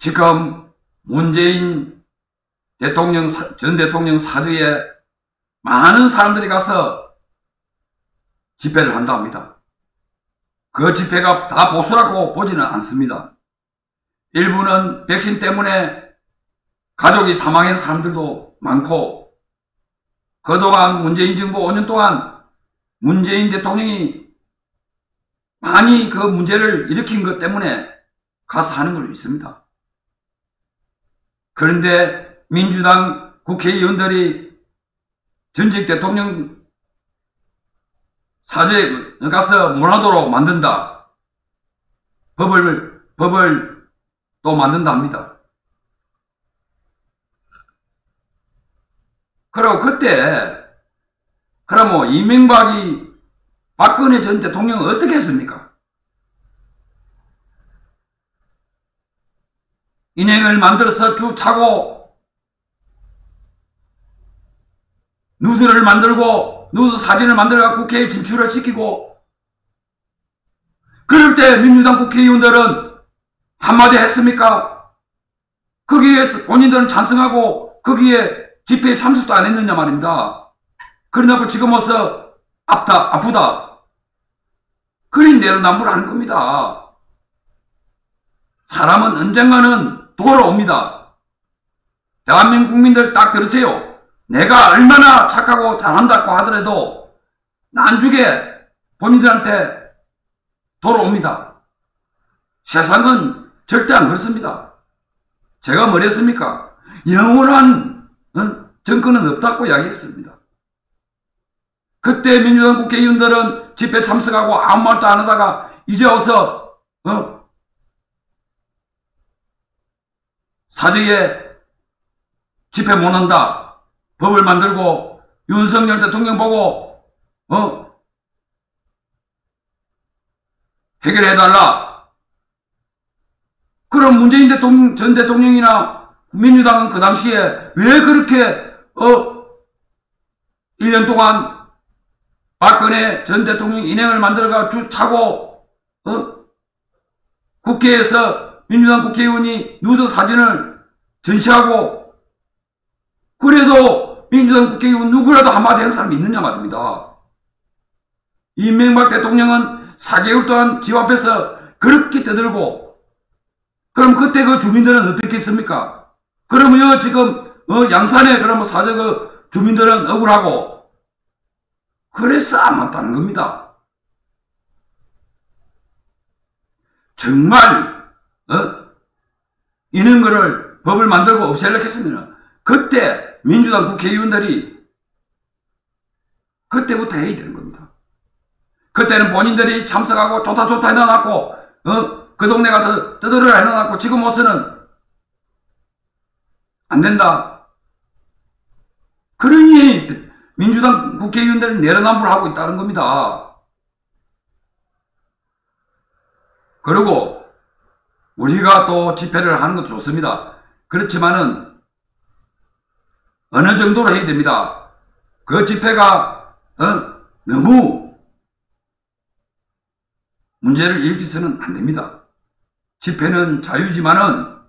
지금 문재인 대통령, 전 대통령 사주에 많은 사람들이 가서 집회를 한다 합니다. 그 집회가 다 보수라고 보지는 않습니다. 일부는 백신 때문에 가족이 사망한 사람들도 많고, 그동안 문재인 정부 5년 동안 문재인 대통령이 많이 그 문제를 일으킨 것 때문에 가서 하는 걸 있습니다. 그런데 민주당 국회의원들이 전직 대통령 사저에 가서 못하도록 만든다. 법을 또 만든다 합니다. 그리고 그때, 그러면 이명박이 박근혜 전 대통령은 어떻게 했습니까? 인형을 만들어서 쭉 차고, 누드를 만들고, 누드 사진을 만들어 국회에 진출을 시키고, 그럴 때 민주당 국회의원들은 한마디 했습니까? 거기에 본인들은 찬성하고, 거기에 집회에 참석도 안 했느냐 말입니다. 그러나고 지금 와서 아프다. 그린 대로 남부를 하는 겁니다. 사람은 언젠가는 돌아옵니다. 대한민국 국민들 딱 들으세요. 내가 얼마나 착하고 잘한다고 하더라도 나중에 본인들한테 돌아옵니다. 세상은 절대 안 그렇습니다. 제가 뭘 했습니까? 영원한 정권은 없다고 이야기했습니다. 그때 민주당 국회의원들은 집회 참석하고 아무 말도 안 하다가 이제 와서 사저에 집회 못한다. 법을 만들고 윤석열 대통령 보고 해결해달라. 그럼 문재인 전 대통령이나 민주당은 그 당시에 왜 그렇게 1년 동안 박근혜 전 대통령 인형을 만들어가 쭉 차고 국회에서 민주당 국회의원이 누드 사진을 전시하고, 그래도 민주당 국회의원 누구라도 한마디 한 사람이 있느냐 말입니다. 이명박 대통령은 4개월 동안 집 앞에서 그렇게 떠들고, 그럼 그때 그 주민들은 어떻게 했습니까? 그러면 지금 양산에 그러면 사저 그 주민들은 억울하고, 그래서 안 맞다는 겁니다. 정말 이런 거를 법을 만들고 없애려고 했으면 그때 민주당 국회의원들이 그때부터 해야 되는 겁니다. 그때는 본인들이 참석하고 좋다 해놔놓고 그 동네가 떠들어라 해놔놓고 지금 와서는 안 된다. 그러니 민주당 국회의원들은 내로남불하고 있다는 겁니다. 그리고 우리가 또 집회를 하는 것도 좋습니다. 그렇지만은 어느 정도로 해야 됩니다. 그 집회가 너무 문제를 일으켜서는 안 됩니다. 집회는 자유지만은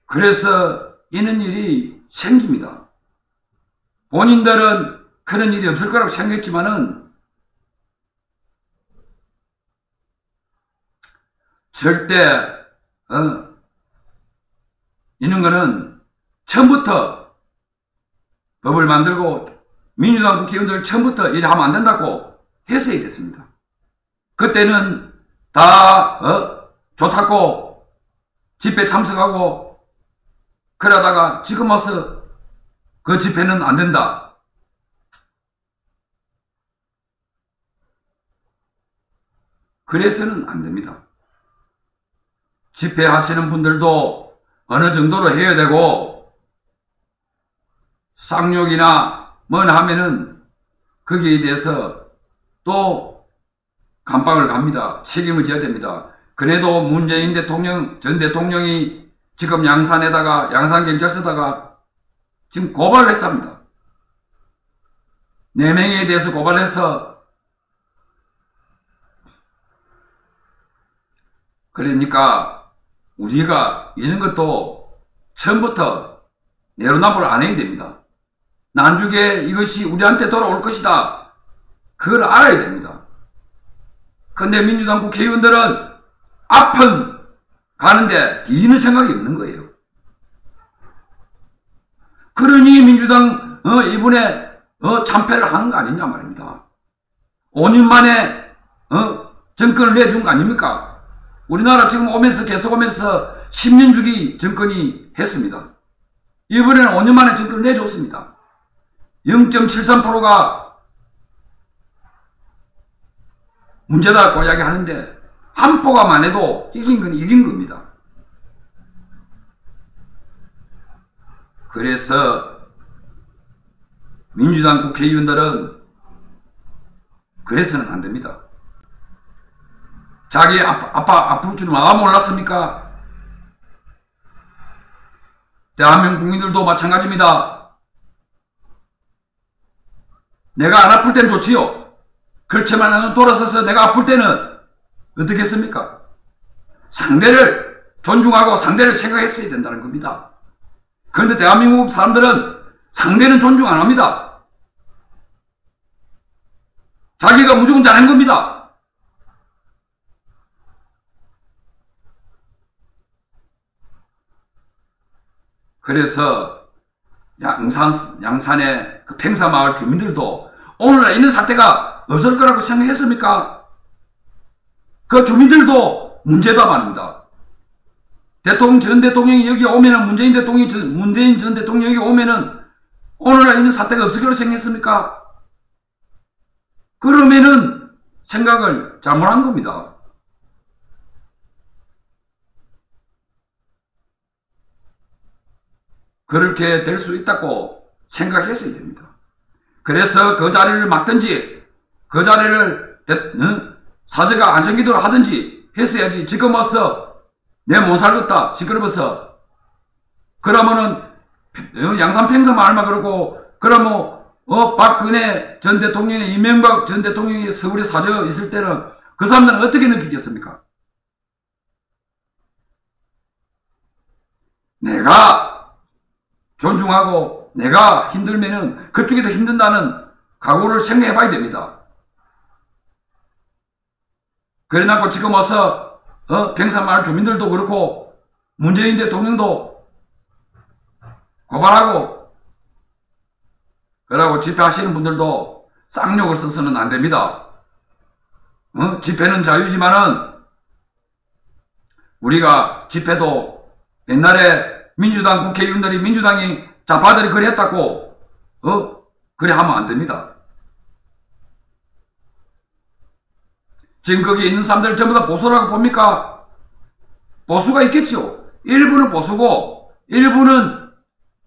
그래서 이런 일이 생깁니다. 본인들은 그런 일이 없을 거라고 생각했지만은 절대 이런 거는 처음부터 법을 만들고 민주당 국회의원들 처음부터 일을 하면 안 된다고 했어야 됐습니다. 그때는 다 좋다고 집회 참석하고 그러다가 지금 와서 그 집회는 안 된다. 그래서는 안 됩니다. 집회하시는 분들도 어느 정도로 해야 되고, 쌍욕이나 뭐나 하면은 거기에 대해서 또 감방을 갑니다. 책임을 져야 됩니다. 그래도 문재인 대통령, 전 대통령이 지금 양산경찰서다가 지금 고발을 했답니다. 4명에 대해서 고발해서 그러니까 우리가 이런 것도 처음부터 내로남불 안 해야 됩니다. 나중에 이것이 우리한테 돌아올 것이다. 그걸 알아야 됩니다. 근데 민주당 국회의원들은 앞은 가는데 뒤는 생각이 없는 거예요. 그러니 민주당 이번에 참패를 하는 거 아니냐 말입니다. 5년 만에 정권을 내준 거 아닙니까? 우리나라 지금 계속 오면서 10년 주기 정권이 했습니다. 이번에는 5년 만에 정권을 내줬습니다. 0.73%가 문제다고 이야기하는데 한 포가만 해도 이긴 건 이긴 겁니다. 그래서 민주당 국회의원들은 그래서는 안 됩니다. 자기 아플 줄은 몰랐습니까? 대한민국 국민들도 마찬가지입니다. 내가 안 아플 땐 좋지요. 그렇지만 돌아서서 내가 아플 때는 어떻게 했습니까? 상대를 존중하고 상대를 생각했어야 된다는 겁니다. 그런데 대한민국 사람들은 상대는 존중 안 합니다. 자기가 무조건 잘한 겁니다. 그래서 양산의 그 팽사마을 주민들도 오늘날 있는 사태가 없을 거라고 생각했습니까? 그 주민들도 문제다 말입니다. 전 대통령이 여기 오면은 문재인 전 대통령이 여기 오면은 오늘날 있는 사태가 없을 거라고 생각했습니까? 그러면은 생각을 잘못한 겁니다. 그렇게 될 수 있다고 생각했어야 됩니다. 그래서 그 자리를 막든지 그 자리를 사제가 안 생기도록 하든지 했어야지. 지금 와서 내 못 살겠다 시끄러워서 그러면은 양산평사 말만 그러고 그러면 박근혜 전 대통령이 이명박 전 대통령이 서울에 사저 있을 때는 그 사람들은 어떻게 느끼겠습니까? 내가 존중하고 내가 힘들면은 그쪽이 더 힘든다는 각오를 생각해 봐야 됩니다. 그래놓고 지금 와서 평산마을 주민들도 그렇고 문재인 대통령도 고발하고 그러고 집회하시는 분들도 쌍욕을 써서는 안 됩니다. 집회는 자유지만은 우리가 집회도 옛날에 민주당 국회의원들이 민주당이 좌파들이 그래 했다고 그래 하면 안 됩니다. 지금 거기 있는 사람들 전부 다 보수라고 봅니까? 보수가 있겠죠. 일부는 보수고 일부는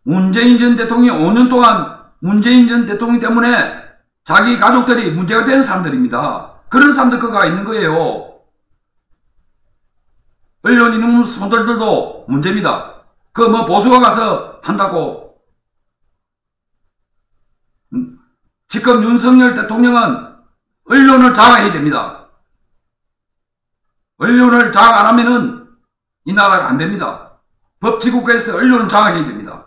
문재인 전 대통령이 5년 동안 문재인 전 대통령 때문에 자기 가족들이 문제가 되는 사람들입니다. 그런 사람들 거가 있는 거예요. 언론 있는 분들도 문제입니다. 그 보수가 가서 한다고. 지금 윤석열 대통령은 언론을 장악해야 됩니다. 언론을 장악 안 하면은 이 나라가 안 됩니다. 법치국가에서 언론을 장악해야 됩니다.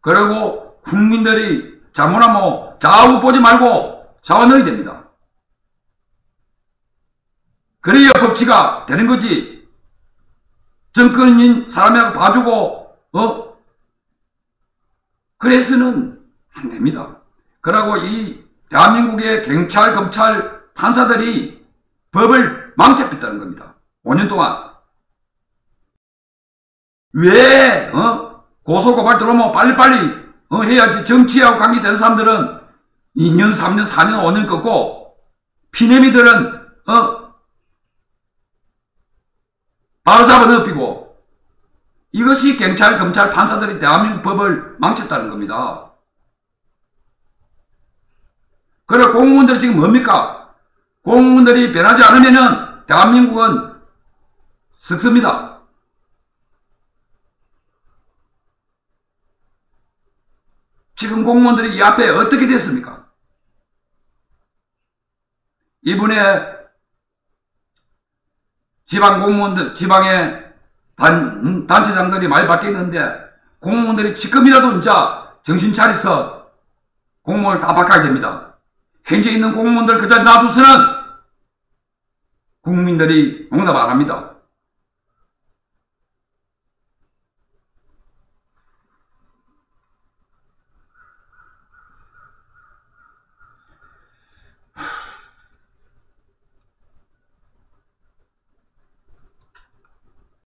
그리고 국민들이 잘못하면 좌우 보지 말고 좌우 넣어야 됩니다. 그래야 법치가 되는 거지. 정권인 사람이라고 봐주고 그래서는 안 됩니다. 그리고 이 대한민국의 경찰, 검찰, 판사들이 법을 망쳤다는 겁니다. 5년 동안. 왜 고소고발 들어오면 빨리빨리 해야지. 정치하고 관계되는 사람들은 2년, 3년, 4년, 5년 걷고 피내미들은 바로 잡아 넣히고 이것이 경찰, 검찰, 판사들이 대한민국 법을 망쳤다는 겁니다. 그래 공무원들이 지금 뭡니까? 공무원들이 변하지 않으면은 대한민국은 썩습니다. 지금 공무원들이 이 앞에 어떻게 됐습니까? 이번에 지방 공무원들, 지방의 단체장들이 많이 바뀌었는데 공무원들이 지금이라도 이제 정신 차려서 공무원을 다 바꿔야 됩니다. 현재 있는 공무원들 그저 놔두서는 국민들이 용납 안 합니다.